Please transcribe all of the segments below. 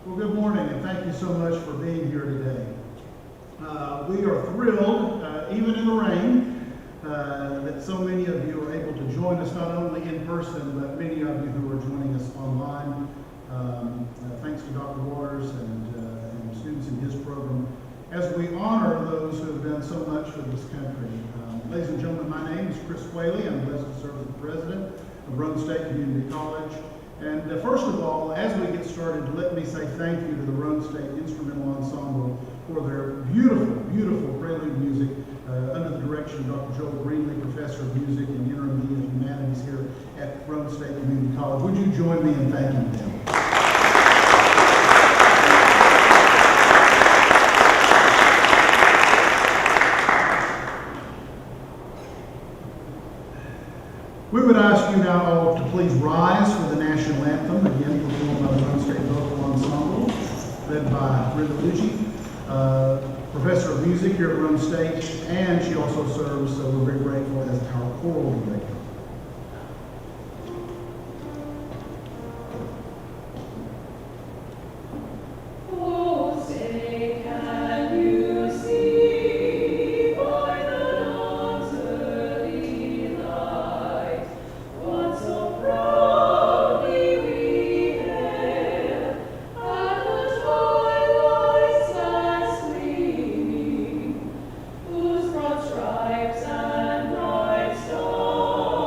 Well, good morning, and thank you so much for being here today. We are thrilled, even in the rain, that so many of you are able to join us, not only in person, but many of you who are joining us online. Thanks to Dr. Waters and students in his program, as we honor those who have done so much for this country. Ladies and gentlemen, my name is Chris Whaley. I'm blessed to serve as the president of Roane State Community College. And first of all, as we get started, let me say thank you to the Roane State Instrumental Ensemble for their beautiful, beautiful prelude music under the direction of Dr. Joel Greenlee, Professor of Music and Intermediate Humanities here at Roane State Community College. Would you join me in thanking them? We would ask you now all to please rise for the national anthem, again performed by the Roane State Vocal Ensemble, led by Brenda Lucci, Professor of Music here at Roane State, and she also serves, we're very grateful, as our choral director. Stripes and bright stars.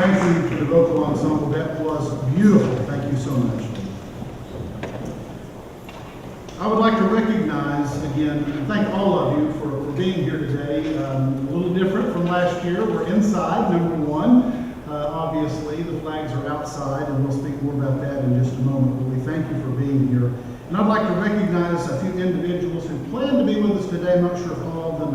thank you to the vocal ensemble. That was beautiful. Thank you so much. I would like to recognize again and thank all of you for being here today. A little different from last year. We're inside, number one. Obviously, the flags are outside, and we'll speak more about that in just a moment. But we thank you for being here. And I'd like to recognize a few individuals who plan to be with us today. I'm not sure if all of them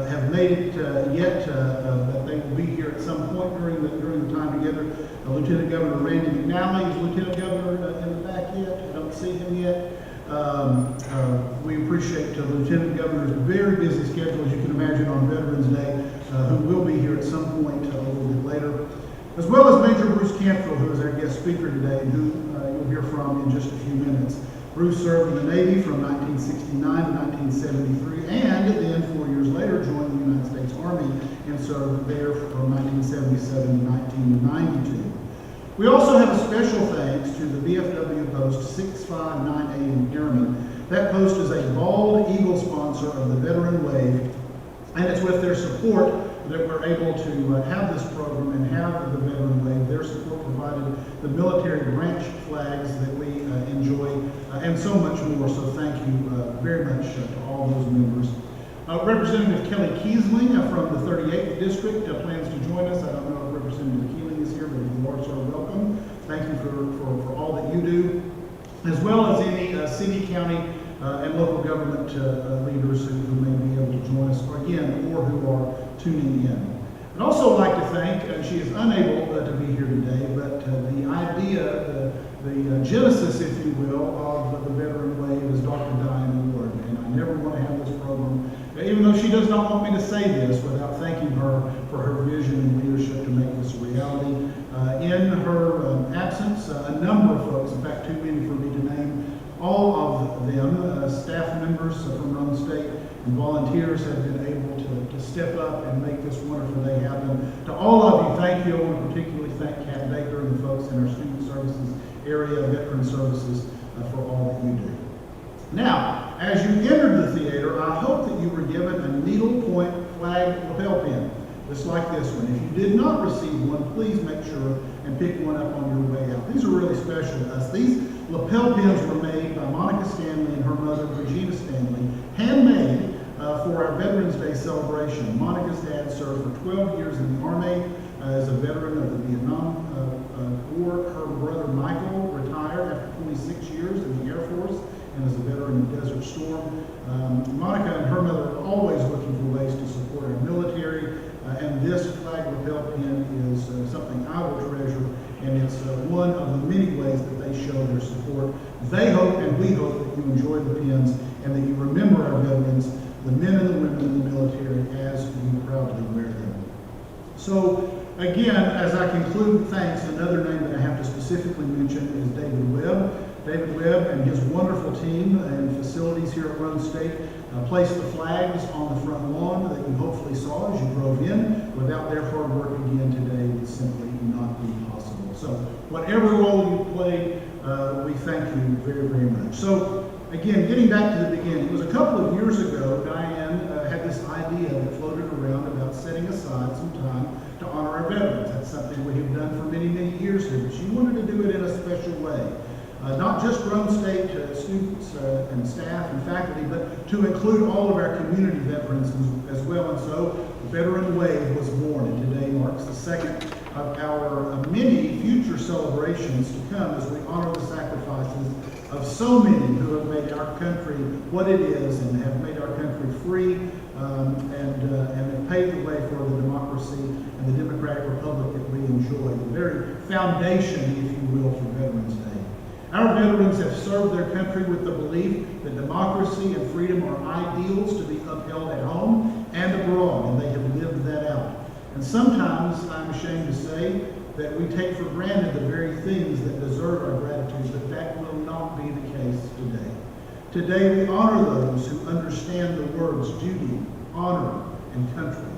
have made it yet, but they will be here at some point during the time together. Lieutenant Governor Randy McNally is Lieutenant Governor in the back yet. I don't see him yet. We appreciate the Lieutenant Governor's very busy schedule, as you can imagine, on Veterans Day, who will be here at some point a little bit later, as well as Major Bruce Canfield, who is our guest speaker today, and who you'll hear from in just a few minutes. Bruce served in the Navy from 1969 to 1973, and then 4 years later joined the United States Army and served there from 1977 to 1992. We also have a special thanks to the VFW Post 659A in Airman. That post is a bald eagle sponsor of the Veteran Wave, and it's with their support that we're able to have this program and have the Veteran Wave. Their support provided the military branch flags that we enjoy, and so much more. So thank you very much to all those members. Representative Kelly Kiesling from the 38th District plans to join us. I don't know if Representative Keeling is here, but if you are, so welcome. Thank you for all that you do, as well as any city, county, and local government leaders who may be able to join us again or who are tuning in. I'd also like to thank, she is unable to be here today, but the idea, the genesis, if you will, of the Veteran Wave is Dr. Diane Ward, and I never want to have this program, even though she does not want me to say this, without thanking her for her vision and leadership to make this a reality. In her absence, a number of folks, in fact too many for me to name, all of them, staff members from Roane State and volunteers have been able to step up and make this wonderful day happen. To all of you, thank you. I want to particularly thank Kat Baker and the folks in our Student Services area, Veteran Services, for all that you do. Now, as you entered the theater, I hope that you were given a needlepoint flag lapel pin, just like this one. If you did not receive one, please make sure and pick one up on your way out. These are really special to us. These lapel pins were made by Monica Stanley and her mother, Regina Stanley, handmade for our Veterans Day celebration. Monica's dad served for 12 years in the Army as a veteran of the Vietnam War. Her brother Michael retired after 26 years in the Air Force and is a veteran of Desert Storm. Monica and her mother are always looking for ways to support our military, and this flag lapel pin is something I will treasure, and it's one of the many ways that they show their support. They hope and we hope that you enjoy the pins and that you remember our veterans, the men and the women in the military, as you proudly wear them. So again, as I conclude, thanks, another name that I have to specifically mention is David Webb. David Webb and his wonderful team and facilities here at Roane State placed the flags on the front lawn that you hopefully saw as you drove in. Without their hard work again today, it would simply not be possible. So whatever role you played, we thank you very, very much. So again, getting back to the beginning, it was a couple of years ago, Diane had this idea that floated around about setting aside some time to honor our veterans. That's something we have done for many, many years here, but she wanted to do it in a special way. Not just Roane State students and staff and faculty, but to include all of our community veterans as well. And so the Veteran Wave was born, and today marks the second of our many future celebrations to come as we honor the sacrifices of so many who have made our country what it is and have made our country free and have paved the way for the democracy and the democratic republic that we enjoy, the very foundation, if you will, for Veterans Day. Our veterans have served their country with the belief that democracy and freedom are ideals to be upheld at home and abroad, and they have lived that out. And sometimes, I'm ashamed to say, that we take for granted the very things that deserve our gratitude, but that will not be the case today. Today we honor those who understand the words duty, honor, and country.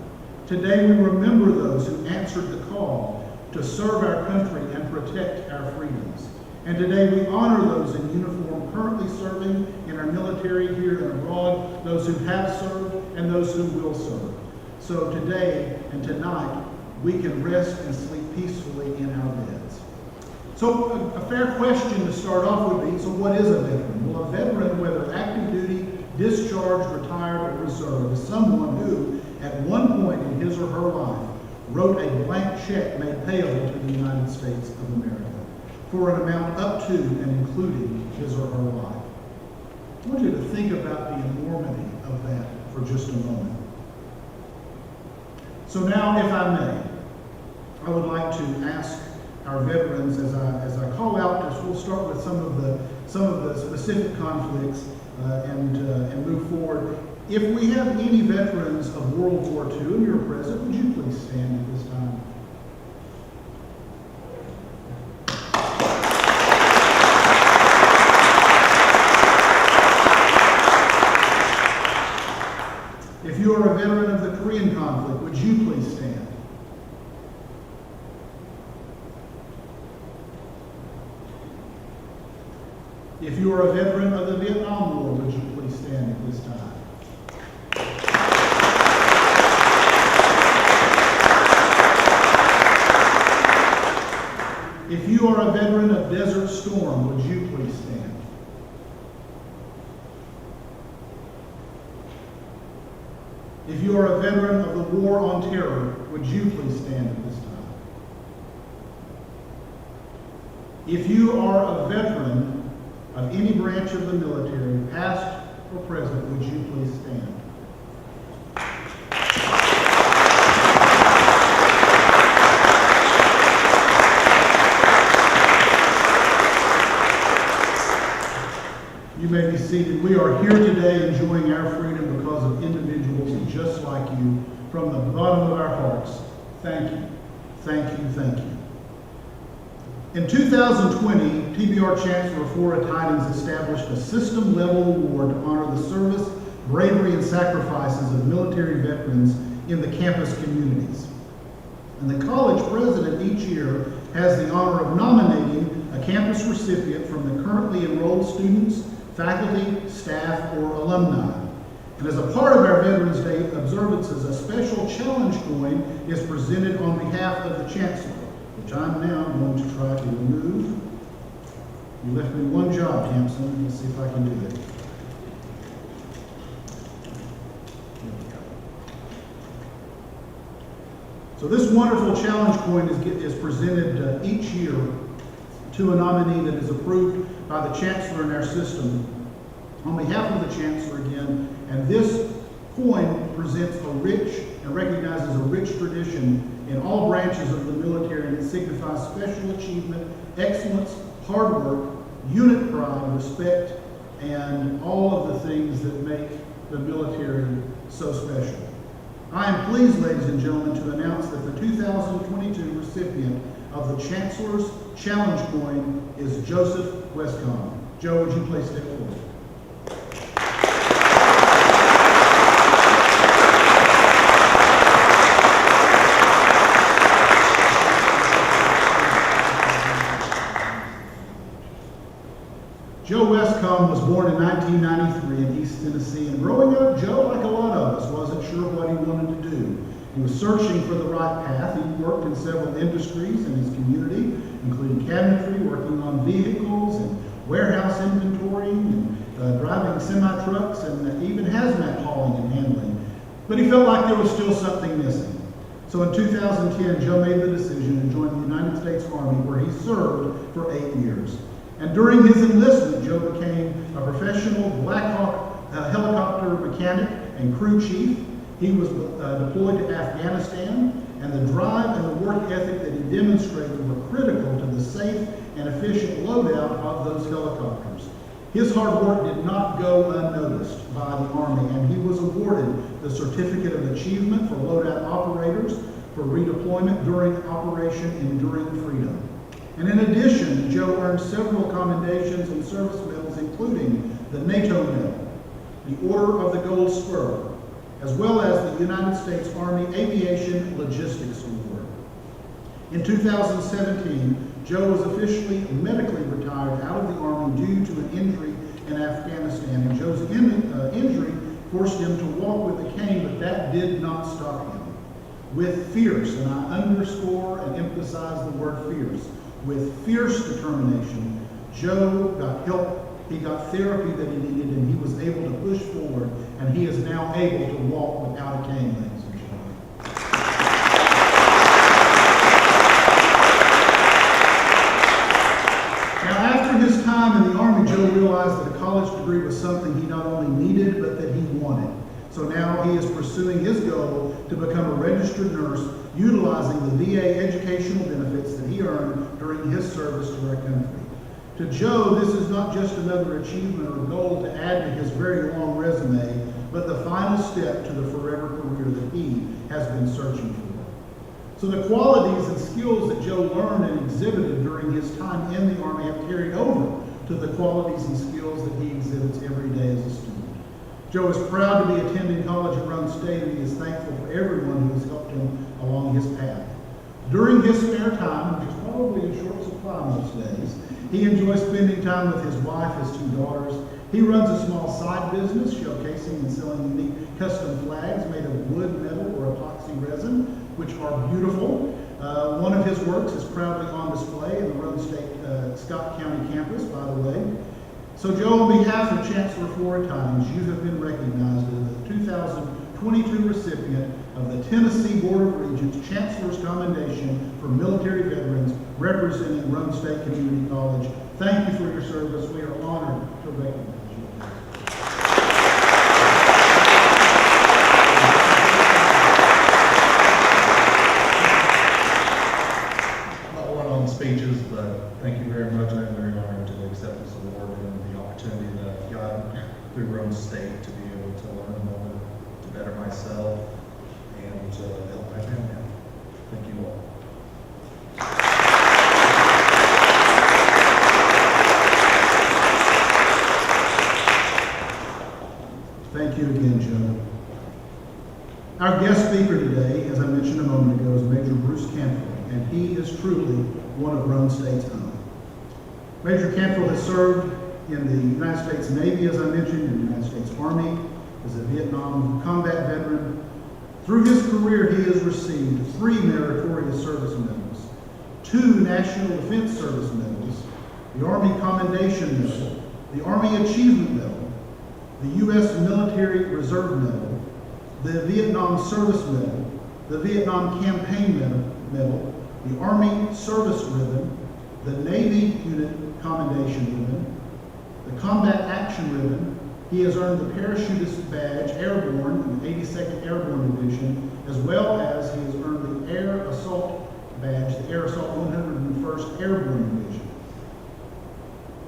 Today we remember those who answered the call to serve our country and protect our freedoms. And today we honor those in uniform currently serving in our military here and abroad, those who have served and those who will serve. So today and tonight, we can rest and sleep peacefully in our beds. So a fair question to start off would be, so what is a veteran? Well, a veteran, whether active duty, discharged, retired, or reserve, is someone who, at one point in his or her life, wrote a blank check made payable to the United States of America for an amount up to and including his or her life. I want you to think about the enormity of that for just a moment. So now, if I may, I would like to ask our veterans, as I call out this, we'll start with some of the specific conflicts and move forward. If we have any veterans of World War II and you're present, would you please stand at this time? If you are a veteran of the Korean conflict, would you please stand? If you are a veteran of the Vietnam War, would you please stand at this time? If you are a veteran of Desert Storm, would you please stand? If you are a veteran of the War on Terror, would you please stand at this time? If you are a veteran of any branch of the military, past or present, would you please stand? You may be seated. We are here today enjoying our freedom because of individuals just like you. From the bottom of our hearts, thank you, thank you, thank you. In 2020, TBR Chancellor Flora Tidings established a system-level award to honor the service, bravery, and sacrifices of military veterans in the campus communities. And the college president each year has the honor of nominating a campus recipient from the currently enrolled students, faculty, staff, or alumni. And as a part of our Veterans Day observances, a special challenge coin is presented on behalf of the Chancellor, which I'm now going to try to remove. You left me one job, Tamsin. Let's see if I can do that. So this wonderful challenge coin is presented each year to a nominee that is approved by the Chancellor in our system on behalf of the Chancellor again. And this coin presents a rich and recognizes a rich tradition in all branches of the military, and it signifies special achievement, excellence, hard work, unit pride, respect, and all of the things that make the military so special. I am pleased, ladies and gentlemen, to announce that the 2022 recipient of the Chancellor's Challenge Coin is Joseph Westcomb. Joe, would you please step forward? Joe Westcomb was born in 1993 in East Tennessee, and growing up, Joe, like a lot of us, wasn't sure what he wanted to do. He was searching for the right path. He worked in several industries in his community, including cabinetry, working on vehicles, and warehouse inventorying, and driving semi-trucks, and even hazmat hauling and handling. But he felt like there was still something missing. So in 2010, Joe made the decision to join the United States Army, where he served for 8 years. And during his enlistment, Joe became a professional Black Hawk helicopter mechanic and crew chief. He was deployed to Afghanistan, and the drive and the work ethic that he demonstrated were critical to the safe and efficient loadout of those helicopters. His hard work did not go unnoticed by the Army, and he was awarded the Certificate of Achievement for Loadout Operators for redeployment during Operation Enduring Freedom. And in addition, Joe earned several commendations and service medals, including the NATO Medal, the Order of the Gold Spur, as well as the United States Army Aviation Logistics Award. In 2017, Joe was officially medically retired out of the Army due to an injury in Afghanistan, and Joe's injury forced him to walk with a cane, but that did not stop him. with fierce, and I underscore and emphasize the word fierce, with fierce determination, Joe got help. He got therapy that he needed, and he was able to push forward, and he is now able to walk without a cane, ladies and gentlemen. Now, after his time in the Army, Joe realized that a college degree was something he not only needed, but that he wanted. So now he is pursuing his goal to become a registered nurse, utilizing the VA educational benefits that he earned during his service to our country. To Joe, this is not just another achievement or goal to add to his very long resume, but the final step to the forever career that he has been searching for. So the qualities and skills that Joe learned and exhibited during his time in the Army have carried over to the qualities and skills that he exhibits every day as a student. Joe is proud to be attending college at Roane State, and he is thankful for everyone who has helped him along his path. During his spare time, which is probably in short supply most days, he enjoys spending time with his wife, his 2 daughters. He runs a small side business showcasing and selling unique custom flags made of wood, metal, or epoxy resin, which are beautiful. One of his works is proudly on display in the Roane State Scott County campus, by the way. So Joe, on behalf of Chancellor Flora Tynes, you have been recognized as the 2022 recipient of the Tennessee Board of Regents Chancellor's Commendation for Military Veterans representing Roane State Community College. Thank you for your service. We are honored to recognize you. Not one on speeches, but thank you very much. I'm very honored to accept this award and the opportunity that I've got through Roane State to be able to learn more, to better myself, and to help my family out. Thank you all. Thank you again, Joe. Our guest speaker today, as I mentioned a moment ago, is Major Bruce Cantrell, and he is truly one of Roane State's own. Major Cantrell has served in the United States Navy, as I mentioned, in the United States Army, as a Vietnam combat veteran. Through his career, he has received 3 meritorious service medals, 2 National Defense Service medals, the Army Commendation Medal, the Army Achievement Medal, the U.S. Military Reserve Medal, the Vietnam Service Medal, the Vietnam Campaign Medal, the Army Service Ribbon, the Navy Unit Commendation Ribbon, the Combat Action Ribbon. He has earned the Parachutist Badge Airborne in the 82nd Airborne Division, as well as he has earned the Air Assault Badge, the Air Assault 101st Airborne Division,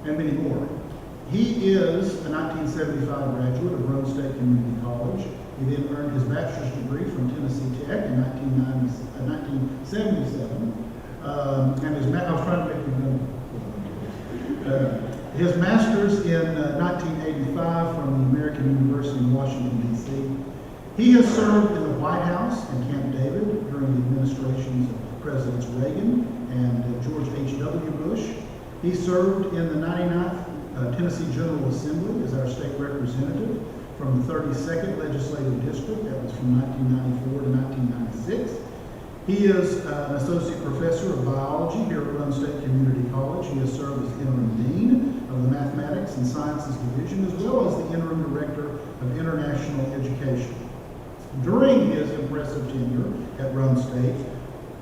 and many more. He is a 1975 graduate of Roane State Community College. He then earned his bachelor's degree from Tennessee Tech in 1977. I was trying to make you know. His master's in 1985 from the American University in Washington, D.C. He has served in the White House and Camp David during the administrations of Presidents Reagan and George H.W. Bush. He served in the 99th Tennessee General Assembly as our state representative from the 32nd Legislative District. That was from 1994 to 1996. He is an associate professor of biology here at Roane State Community College. He has served as interim dean of the Mathematics and Sciences Division, as well as the interim director of international education. During his impressive tenure at Roane State,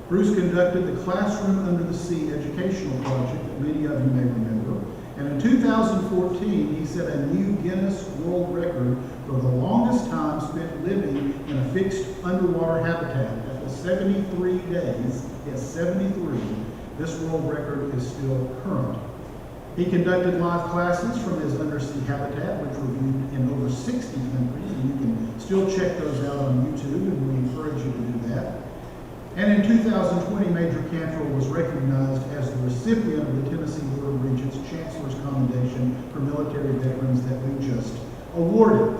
Bruce conducted the Classroom Under the Sea educational project that many of you may remember. And in 2014, he set a new Guinness World Record for the longest time spent living in a fixed underwater habitat. That was 73 days. Yes, 73. This world record is still current. He conducted live classes from his undersea habitat, which were viewed in over 60 countries, and you can still check those out on YouTube, and we encourage you to do that. And in 2020, Major Cantrell was recognized as the recipient of the Tennessee Board of Regents Chancellor's Commendation for Military Veterans that we just awarded.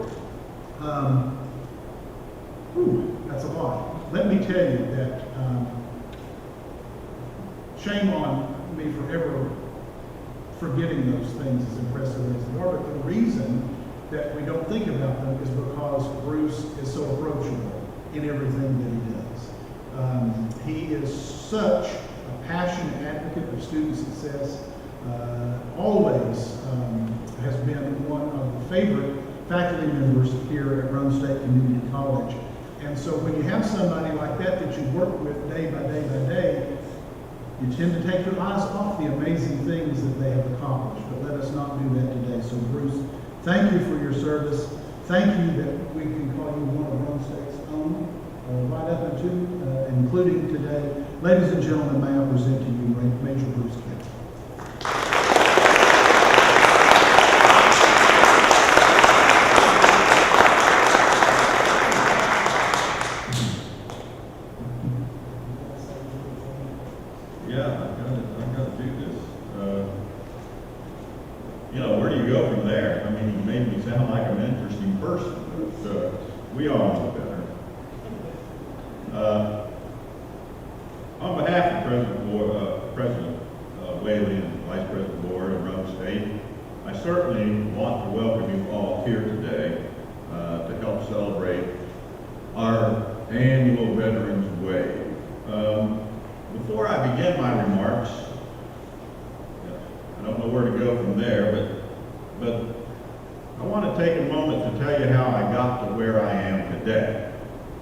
That's a lot. Let me tell you that shame on me for ever forgetting those things as impressive as they are, but the reason that we don't think about them is because Bruce is so approachable in everything that he does. such a passionate advocate of student success. Always has been one of the favorite faculty members here at Roane State Community College. And so when you have somebody like that that you work with day by day by day, you tend to take your eyes off the amazing things that they have accomplished. But let us not do that today. So Bruce, thank you for your service. Thank you that we can call you one of Roane State's own, right up into, including today. Ladies and gentlemen, may I present to you Major Bruce Kent. Where do you go from there? I mean, you made me sound like an interesting person, but we all know better. On behalf of President Whaley and Vice President Ward of Roane State, I certainly want to welcome you all here today to help celebrate our annual Veterans Wave. Before I begin my remarks, I don't know where to go from there, but I want to take a moment to tell you how I got to where I am today.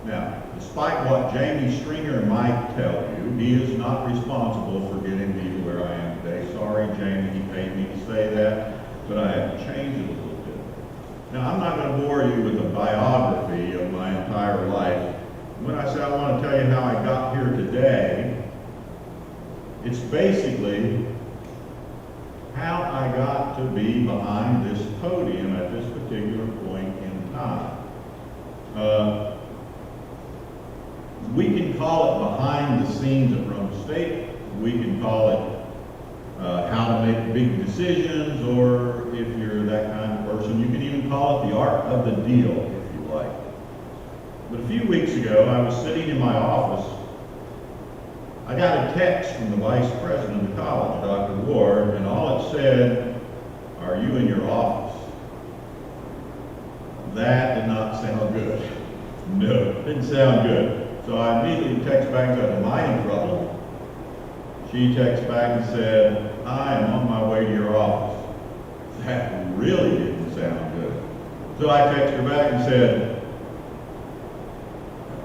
Now, despite what Jamie Stringer might tell you, he is not responsible for getting me to where I am today. Sorry, Jamie, he paid me to say that, but I have changed it a little bit. Now, I'm not going to bore you with a biography of my entire life. When I say I want to tell you how I got here today, it's basically how I got to be behind this podium at this particular point in time. We can call it behind the scenes at Roane State. We can call it how to make big decisions, or if you're that kind of person, you can even call it the art of the deal, if you like. But a few weeks ago, I was sitting in my office. I got a text from the vice president of the college, Dr. Ward, and all it said, "Are you in your office?" That did not sound good. No, it didn't sound good. So I immediately text back and said, "Am I in trouble?" She texted back and said, "I am on my way to your office." That really didn't sound good. So I texted her back and said,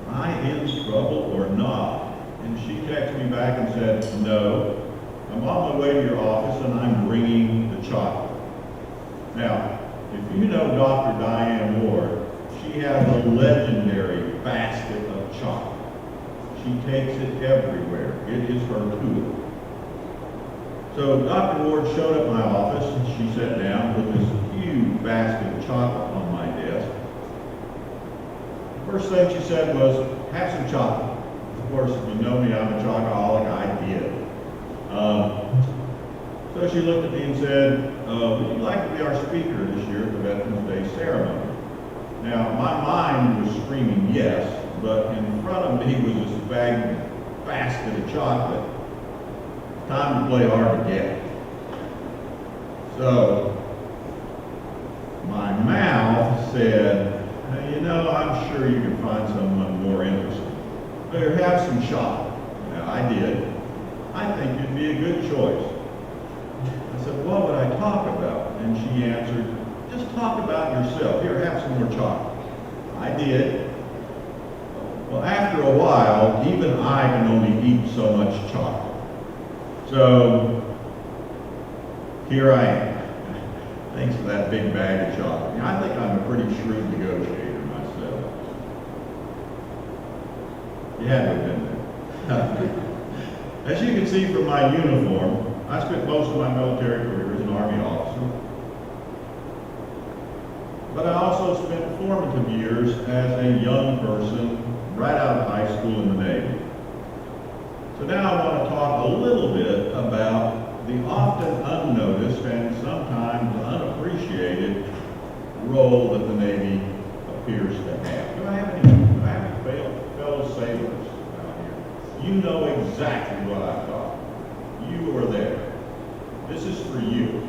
"Am I in trouble or not?" And she texted me back and said, "No, I'm on my way to your office and I'm bringing the chocolate." Now, if you know Dr. Diane Ward, she has a legendary basket of chocolate. She takes it everywhere. It is her tool. So Dr. Ward showed up at my office and she sat down with this huge basket of chocolate on my desk. The first thing she said was, "Have some chocolate." Of course, if you know me, I'm a chocoholic. I did. So she looked at me and said, "Would you like to be our speaker this year at the Veterans Day ceremony?" Now, my mind was screaming yes, but in front of me was this basket of chocolate. Time to play hard to get. So, my mouth said, "I'm sure you can find someone more interested. Better have some chocolate." Now, I did. "I think you'd be a good choice." I said, "What would I talk about?" And she answered, "Just talk about yourself. Here, have some more chocolate." I did. Well, after a while, even I can only eat so much chocolate. So, here I am. Thanks for that big bag of chocolate. I think I'm a pretty shrewd negotiator myself. You had to have been there. As you can see from my uniform, I spent most of my military career as an Army officer. But I also spent formative years as a young person right out of high school in the Navy. So now I want to talk a little bit about the often unnoticed and sometimes unappreciated role that the Navy appears to have. Do I have any fellow sailors out here? You know exactly what I'm talking about. You were there. This is for you.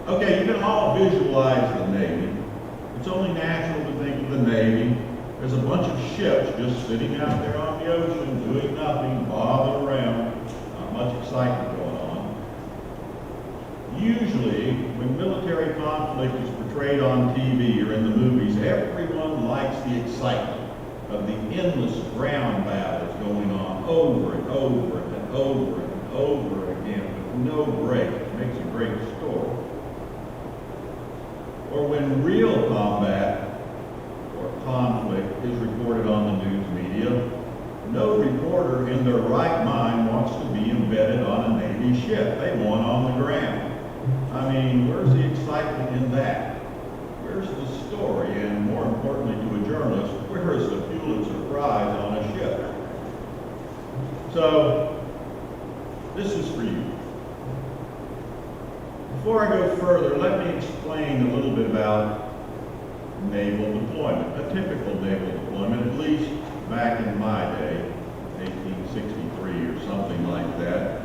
Okay, you can all visualize the Navy. It's only natural to think of the Navy there's a bunch of ships just sitting out there on the ocean, doing nothing, bobbing around, not much excitement going on. Usually, when military conflict is portrayed on TV or in the movies, everyone likes the excitement of the endless ground battles going on over and over and over and over again with no break. It makes a great story. Or when real combat or conflict is reported on the news media, no reporter in their right mind wants to be embedded on a Navy ship. They want on the ground. I mean, where's the excitement in that? Where's the story? And more importantly to a journalist, where is the Pulitzer Prize on a ship? So, this is for you. Before I go further, let me explain a little bit about naval deployment. A typical naval deployment, at least back in my day, 1863 or something like that.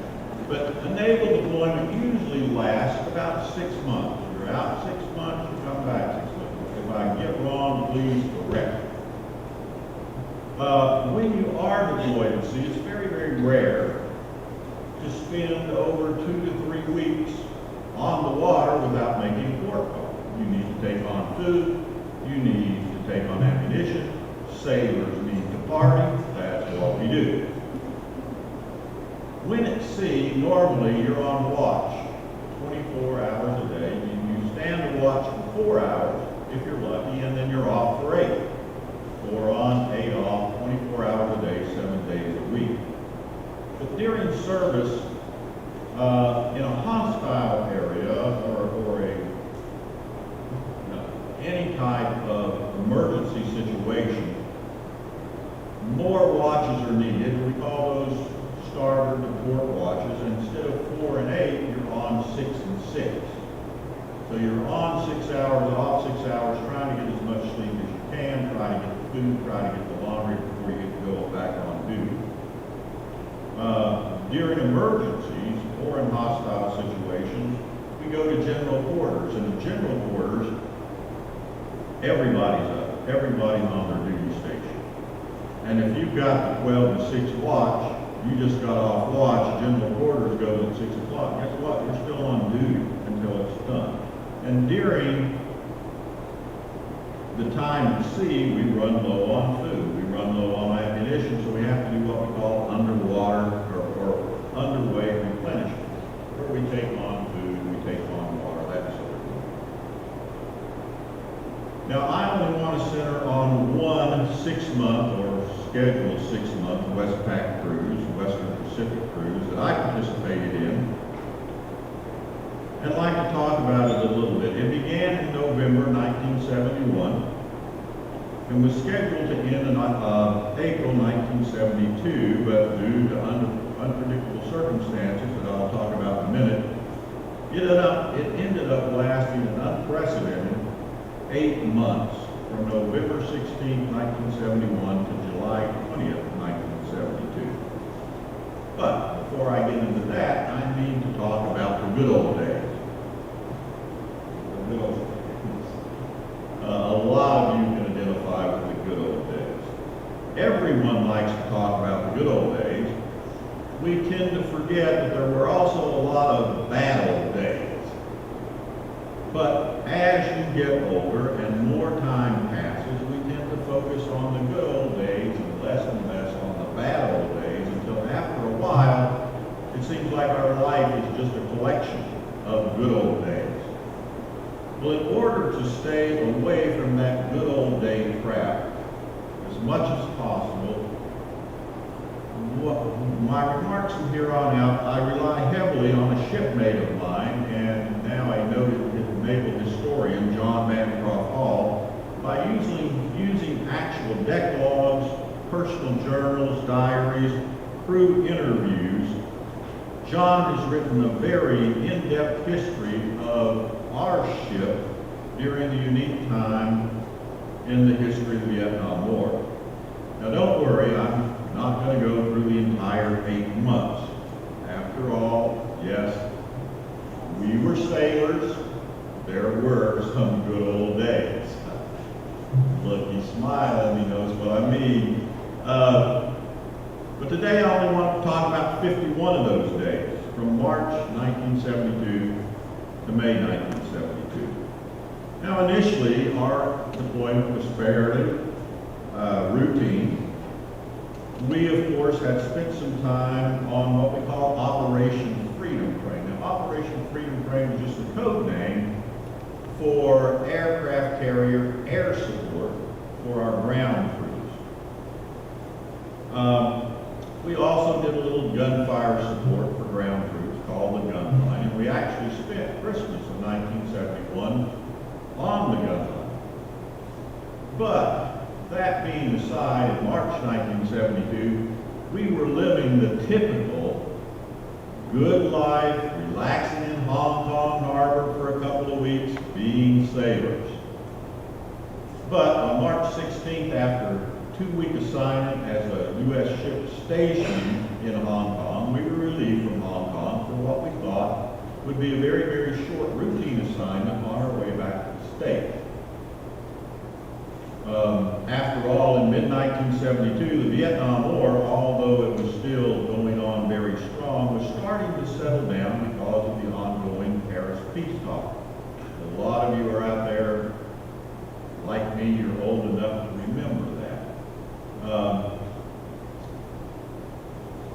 But a naval deployment usually lasts about 6 months. You're out 6 months, you come back 6 months. If I get wrong, please correct me. When you are deployed at sea, it's very, very rare to spend over 2 to 3 weeks on the water without making a port call. You need to take on food, you need to take on ammunition, sailors need to party, that's what we do. When at sea, normally you're on watch 24 hours a day. You stand to watch for 4 hours if you're lucky, and then you're off for 8. 4 on, 8 off, 24 hours a day, 7 days a week. But during service, in a hostile area or any type of emergency situation, more watches are needed. We call those starboard to port watches. Instead of 4 and 8, you're on 6 and 6. So you're on 6 hours, off 6 hours, trying to get as much sleep as you can, try to get the food, try to get the laundry before you get to go back on duty. During emergencies or in hostile situations, we go to general quarters. In the general quarters, everybody's up. Everybody's on their duty station. And if you've got the 12 to 6 watch, you just got off watch, general quarters goes at 6 o'clock. Guess what? You're still on duty until it's done. And during the time at sea, we run low on food. We run low on ammunition, so we have to do what we call underwater or underway replenishment, where we take on food, we take on water, that sort of thing. Now, I only want to center on one 6-month or scheduled 6-month Westpac cruise, Western Pacific cruise, that I participated in. I'd like to talk about it a little bit. It began in November 1971 and was scheduled to end in April 1972, but due to unpredictable circumstances that I'll talk about in a minute, it ended up lasting an unprecedented 8 months, from November 16, 1971 to July 20th, 1972. But before I get into that, I need to talk about the good old days. The good old days. A lot of you can identify with the good old days. Everyone likes to talk about the good old days. We tend to forget that there were also a lot of bad old days. But as you get older and more time passes, we tend to focus on the good old days and less on the bad old days, until after a while, it seems like our life is just a collection of good old days. Well, in order to stay away from that good old day crap as much as possible, my remarks from here on out, I rely heavily on a shipmate of mine, and now a noted naval historian, John Bancroft Hall, by using actual deck logs, personal journals, diaries, crew interviews. John has written a very in-depth history of our ship during the unique time in the history of the Vietnam War. Now don't worry, I'm not going to go through the entire 8 months. After all, yes, we were sailors. There were some good old days. Look, he's smiling, he knows But today I only want to talk about 51 of those days, from March 1972 to May 1972. Now initially, our deployment was fairly routine. We, of course, had spent some time on what we call Operation Freedom Train. Now, Operation Freedom Train is just a code name for aircraft carrier air support for our ground crews. We also did a little gunfire support for ground crews called the gun line, and we actually spent Christmas of 1971 on the gun line. But that being aside, in March 1972, we were living the typical good life, relaxing in Hong Kong Harbor for a couple of weeks, being sailors. But on March 16th, after a 2-week assignment as a U.S. ship stationed in Hong Kong, we were relieved from Hong Kong for what we thought would be a very, very short routine assignment on our way back to the States. After all, in mid-1972, the Vietnam War, although it was still going on very strong, was starting to settle down because of the ongoing Paris peace talks. A lot of you are out there, like me, you're old enough to remember that.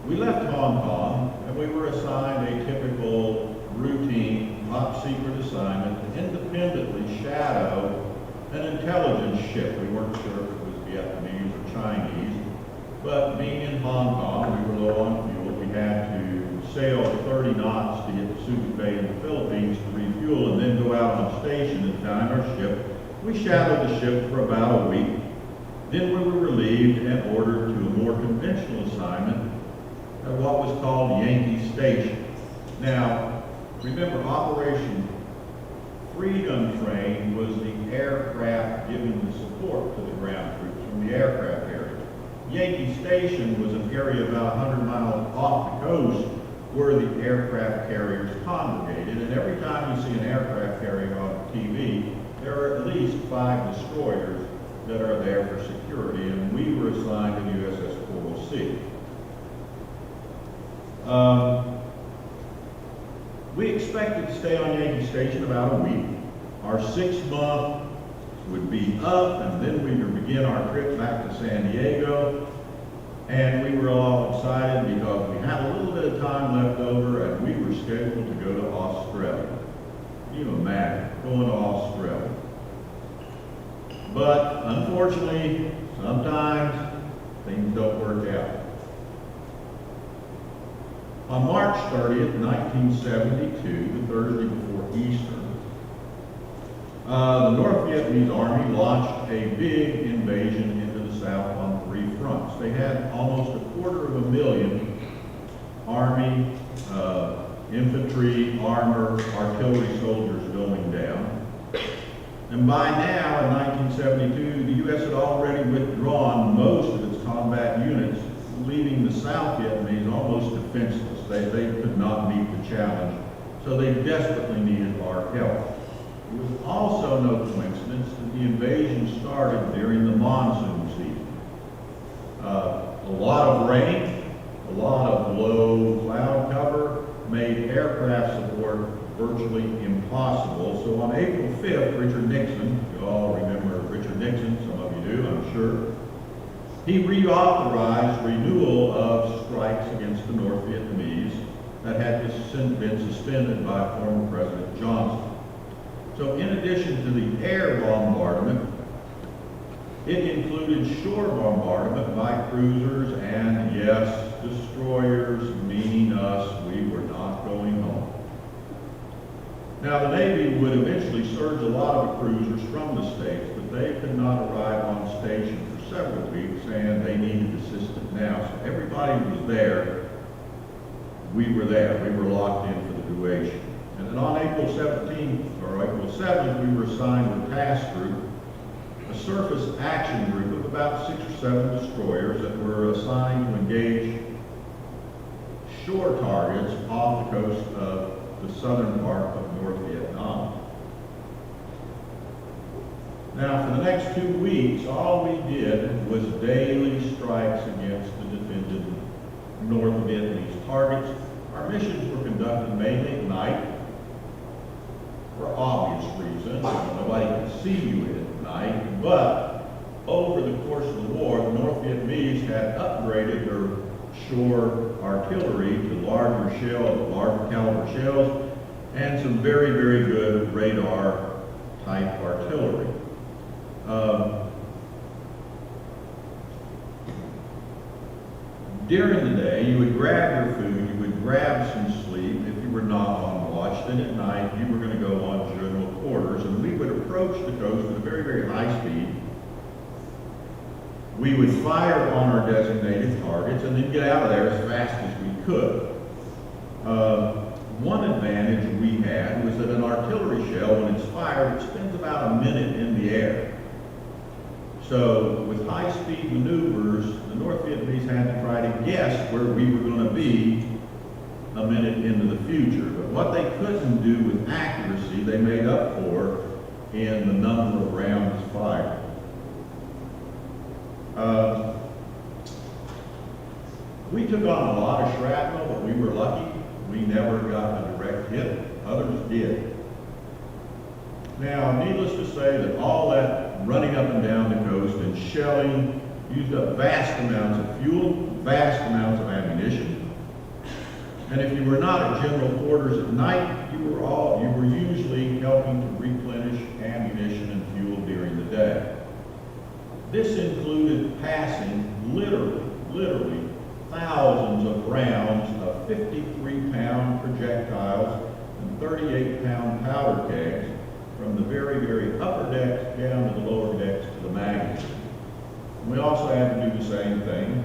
We left Hong Kong, and we were assigned a typical routine top-secret assignment to independently shadow an intelligence ship. We weren't sure if it was Vietnamese or Chinese, but being in Hong Kong, we were low on fuel. We had to sail 30 knots to hit Subic Bay in the Philippines to refuel and then go out on station and find our ship. We shadowed the ship for about a week. Then we were relieved and ordered to a more conventional assignment at what was called Yankee Station. Now, remember, Operation Freedom Train was the aircraft giving the support to the ground troops from the aircraft area. Yankee Station was an area about 100 miles off the coast where the aircraft carriers congregated, and every time you see an aircraft carrier on TV, there are at least 5 destroyers that are there for security, and we were assigned to the USS Coral Sea. We expected to stay on Yankee Station about a week. Our 6th month would be up, and then we would begin our trip back to San Diego. And we were all excited because we had a little bit of time left over, and we were scheduled to go to Australia. Can you imagine going to Australia? But unfortunately, sometimes things don't work out. On March 30th, 1972, the Thursday before Easter, the North Vietnamese Army launched a big invasion into the South on 3 fronts. They had almost 250,000 Army, infantry, armor, artillery soldiers going down. And by now, in 1972, the U.S. had already withdrawn most of its combat units, leaving the South Vietnamese almost defenseless. They could not meet the challenge, so they desperately needed our help. It was also no coincidence that the invasion started during the monsoon season. A lot of rain, a lot of low cloud cover made aircraft support virtually impossible. So on April 5th, Richard Nixon, you all remember Richard Nixon, some of you do, I'm sure, he reauthorized renewal of strikes against the North Vietnamese that had been suspended by former President Johnson. So in addition to the air bombardment, it included shore bombardment by cruisers and, yes, destroyers, meaning us. We were not going home. Now, the Navy would eventually surge a lot of the cruisers from the States, but they could not arrive on station for several weeks, and they needed assistance now. So everybody was there. We were there. We were locked in for the duration. And then on April 17th, or April 7th, we were assigned a task group, a surface action group of about 6 or 7 destroyers that were assigned to engage shore targets off the coast of the southern part of North Vietnam. Now, for the next 2 weeks, all we did was daily strikes against the defended North Vietnamese targets. Our missions were conducted mainly at night for obvious reasons. Nobody could see you at night, but over the course of the war, the North Vietnamese had upgraded their shore artillery to larger shells, larger caliber shells, and some very, very good radar type artillery. During the day, you would grab your food, you would grab some sleep if you were not on watch. Then at night, you were going to go on general quarters, and we would approach the coast at a very, very high speed. We would fire on our designated targets and then get out of there as fast as we could. One advantage we had was that an artillery shell, when it's fired, it spends about a minute in the air. So with high-speed maneuvers, the North Vietnamese had to try to guess where we were going to be a minute into the future. But what they couldn't do with accuracy, they made up for in the number of rounds fired. We took on a lot of shrapnel, but we were lucky. We never got a direct hit. Others did. Now, needless to say that all that running up and down the coast and shelling used up vast amounts of fuel, vast amounts of ammunition. And if you were not at general quarters at night, you were usually helping to replenish ammunition and fuel during the day. This included passing literally thousands of rounds of 53-pound projectiles and 38-pound powder kegs from the very, very upper decks down to the lower decks to the magazine. We also had to do the same thing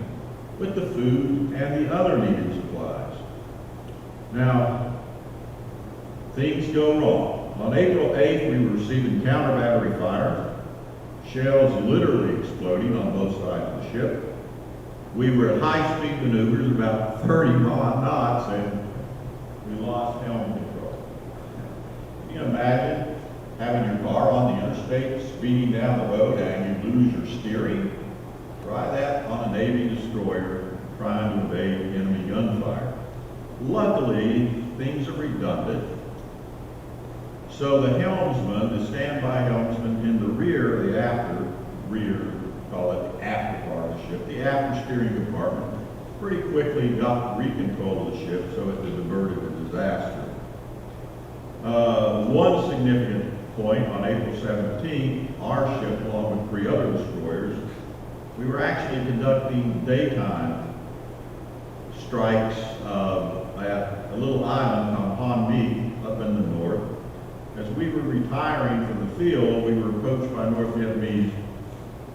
with the food and the other needed supplies. Now, things go wrong. On April 8th, we were receiving counter battery fire, shells literally exploding on both sides of the ship. We were at high-speed maneuvers, about 30 knots, and we lost helm control. Can you imagine having your car on the interstate, speeding down the road, and you lose your steering? Try that on a Navy destroyer trying to evade enemy gunfire. Luckily, things are redundant. So the helmsman, the standby helmsman in the rear, call it the after part of the ship, the after steering compartment, pretty quickly got recontrol of the ship so it diverted the disaster. One significant point on April 17th, our ship, along with 3 other destroyers, we were actually conducting daytime strikes at a little island called Hon up in the north. As we were retiring from the field, we were approached by North Vietnamese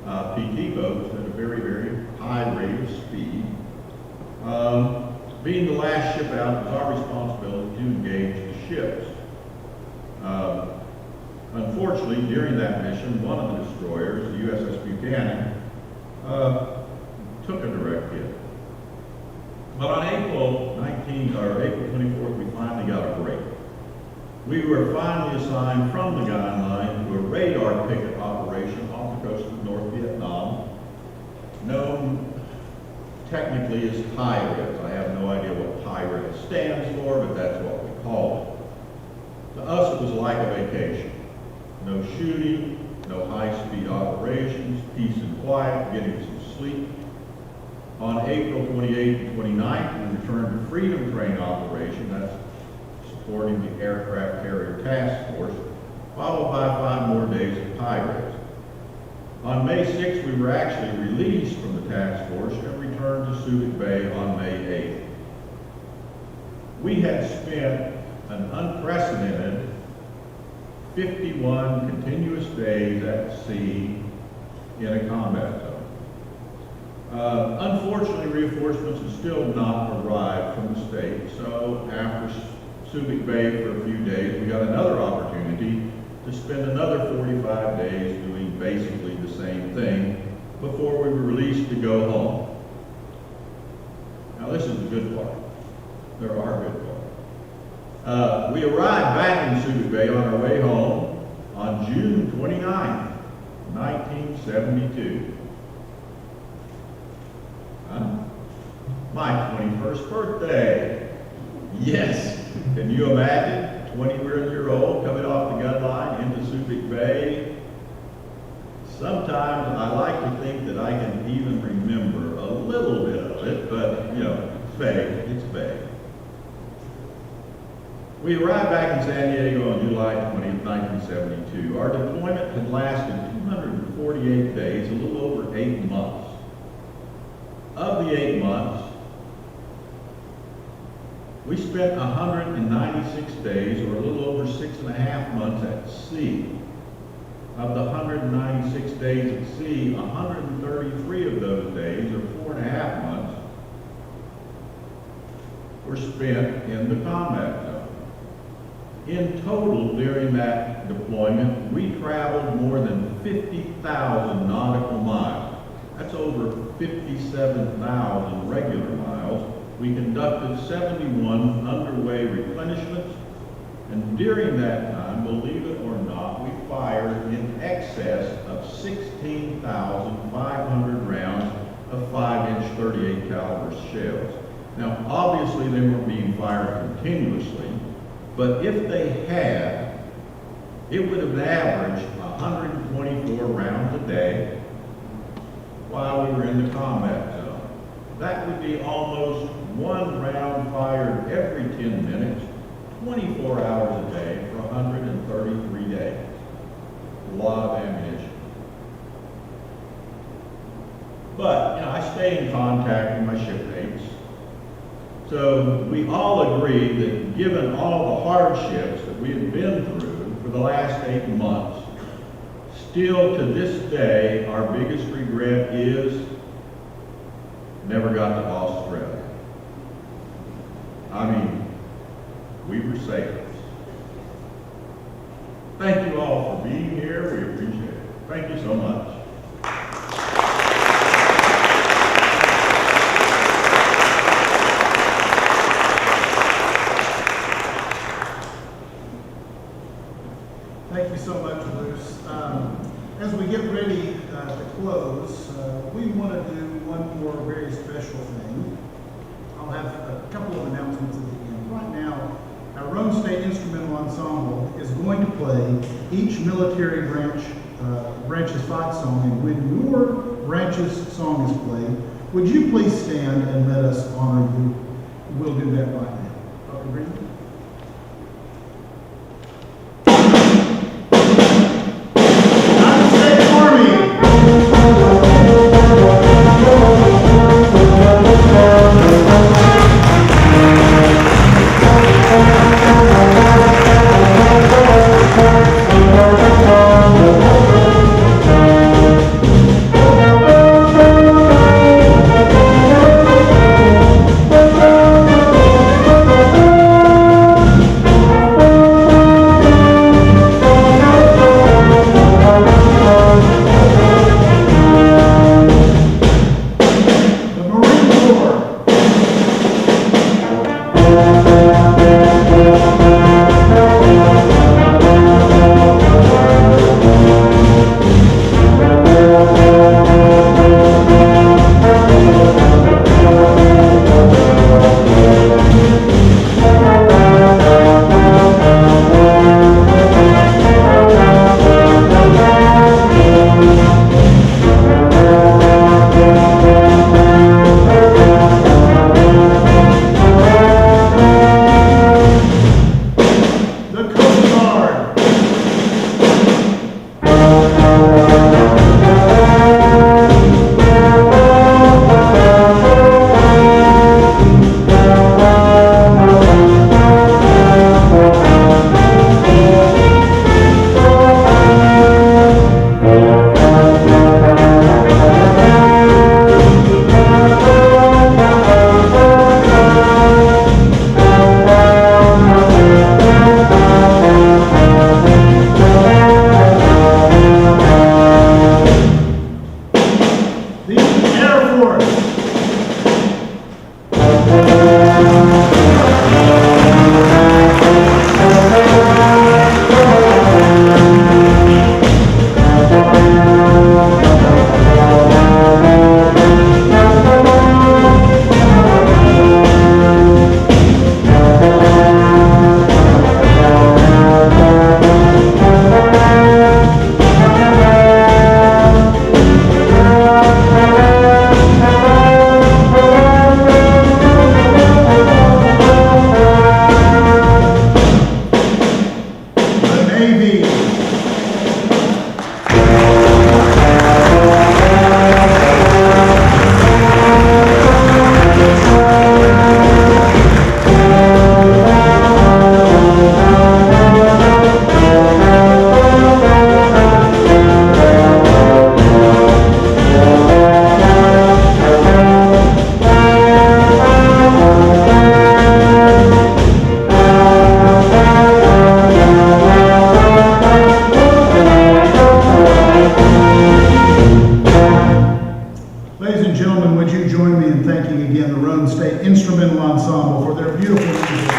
PT boats at a very, very high rate of speed. Being the last ship out, it was our responsibility to engage the ships. Unfortunately, during that mission, one of the destroyers, the USS Buchanan, took a direct hit. But on April 24th, we finally got a break. We were finally assigned from the guideline to a radar picket operation off the coast of North Vietnam, known technically as PIRES. I have no idea what PIRES stands for, but that's what we call it. To us, it was like a vacation. No shooting, no high-speed operations, peace and quiet, getting some sleep. On April 28th and 29th, we returned to Freedom Train operation, that's supporting the Aircraft Carrier Task Force, followed by 5 more days of PIRES. On May 6th, we were actually released from the task force and returned to Subic Bay on May 8th. We had spent an unprecedented 51 continuous days at sea in a combat zone. Unfortunately, reinforcements had still not arrived from the state, so after Subic Bay for a few days, we got another opportunity to spend another 45 days doing basically the same thing before we were released to go home. Now this is the good part. There are good parts. We arrived back in Subic Bay on our way home on June 29th, 1972. my 21st birthday. Yes, can you imagine? 21-year-old coming off the gun line into Subic Bay. Sometimes I like to think that I can even remember a little bit of it, but you know, it's vague, it's vague. We arrived back in San Diego on July 20th, 1972. Our deployment had lasted 248 days, a little over 8 months. Of the 8 months, we spent 196 days, or a little over 6.5 months at sea. Of the 196 days at sea, 133 of those days, or 4.5 months, were spent in the combat zone. In total, during that deployment, we traveled more than 50,000 nautical miles. That's over 57,000 regular miles. We conducted 71 underway replenishments, and during that time, believe it or not, we fired in excess of 16,500 rounds of 5-inch 38 caliber shells. Now, obviously, they weren't being fired continuously, but if they had, it would have averaged 124 rounds a day while we were in the combat zone. That would be almost 1 round fired every 10 minutes, 24 hours a day for 133 days. A lot of ammunition. But, you know, I stay in contact with my shipmates. So we all agreed that given all the hardships that we had been through for the last 8 months, still to this day, our biggest regret is never got to Australia. I mean, we were sailors. Thank you all for being here. We appreciate it. Thank you so much. Thank you so much, Bruce. As we get ready to close, we want to do one more very special thing. I'll have a couple of announcements at the end. Right now, our Roane State Instrumental Ensemble is going to play each military branch's fight song, and when your branch's song is played, would you please stand and let us honor you? We'll do that right now. Dr. Green? thanking again the Roane State Instrumental Ensemble for their beautiful music.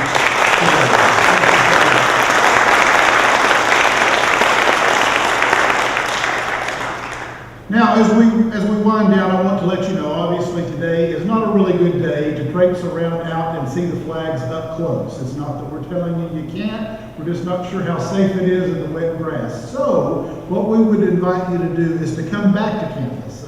Now, as we wind down, I want to let you know, obviously today is not a really good day to traipse around out and see the flags up close. It's not that we're telling you you can't, we're just not sure how safe it is in the wet grass. So, what we would invite you to do is to come back to campus.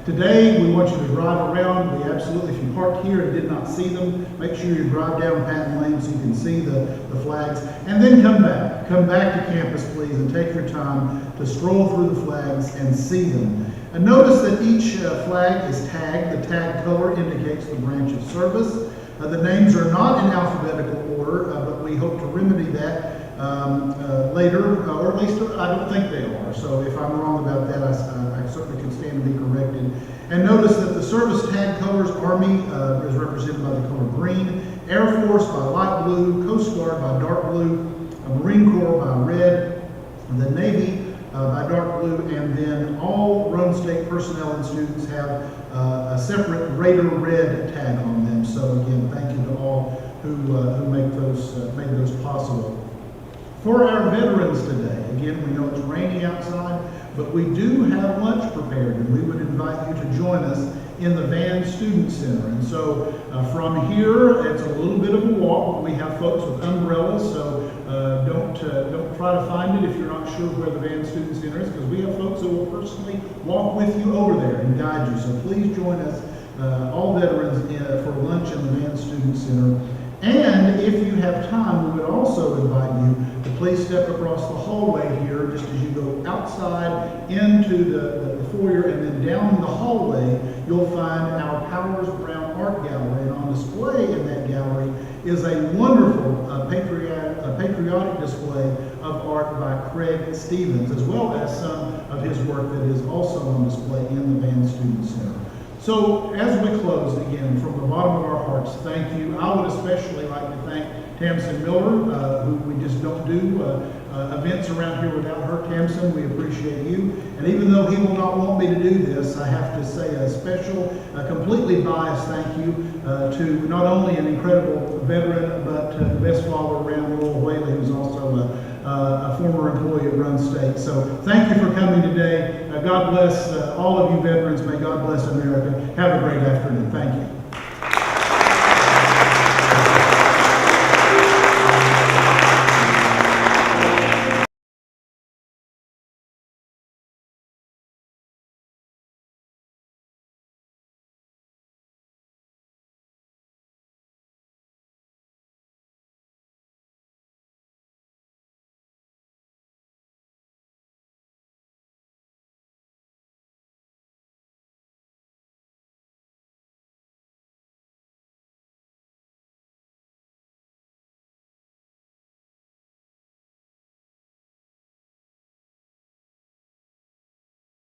Today, we want you to drive around. We absolutely, if you parked here and did not see them, make sure you drive down Patton Lane so you can see the flags, and then come back. Come back to campus, please, and take your time to stroll through the flags and see them. And notice that each flag is tagged. The tag color indicates the branch of service. The names are not in alphabetical order, but we hope to remedy that later, or at least I don't think they are. So if I'm wrong about that, I certainly can stand to be corrected. And notice that the service tag colors, Army is represented by the color green, Air Force by light blue, Coast Guard by dark blue, Marine Corps by red, and the Navy by dark blue, and then all Roane State personnel and students have a separate Raider red tag on them. So again, thank you to all who made those possible. For our veterans today, again, we know it's raining outside, but we do have lunch prepared, and we would invite you to join us in the Van Student Center. And so from here, it's a little bit of a walk, but we have folks with umbrellas, so don't try to find it if you're not sure where the Van Student Center is, because we have folks who will personally walk with you over there and guide you. So please join us, all veterans, for lunch in the Van Student Center. And if you have time, we would also invite you to please step across the hallway here, just as you go outside into the foyer, and then down the hallway, you'll find our Powers Brown Art Gallery. And on display in that gallery is a wonderful patriotic display of art by Craig Stevens, as well as some of his work that is also on display in the Van Student Center. So, as we close, again, from the bottom of our hearts, thank you. I would especially like to thank Tamsin Miller, who we just don't do events around here without her. Tamsin, we appreciate you. And even though he will not want me to do this, I have to say a special, completely biased thank you to not only an incredible veteran, but the best father around, Royal Whaley, who's also a former employee at Roane State. So thank you for coming today. God bless all of you veterans. May God bless America. Have a great afternoon. Thank you.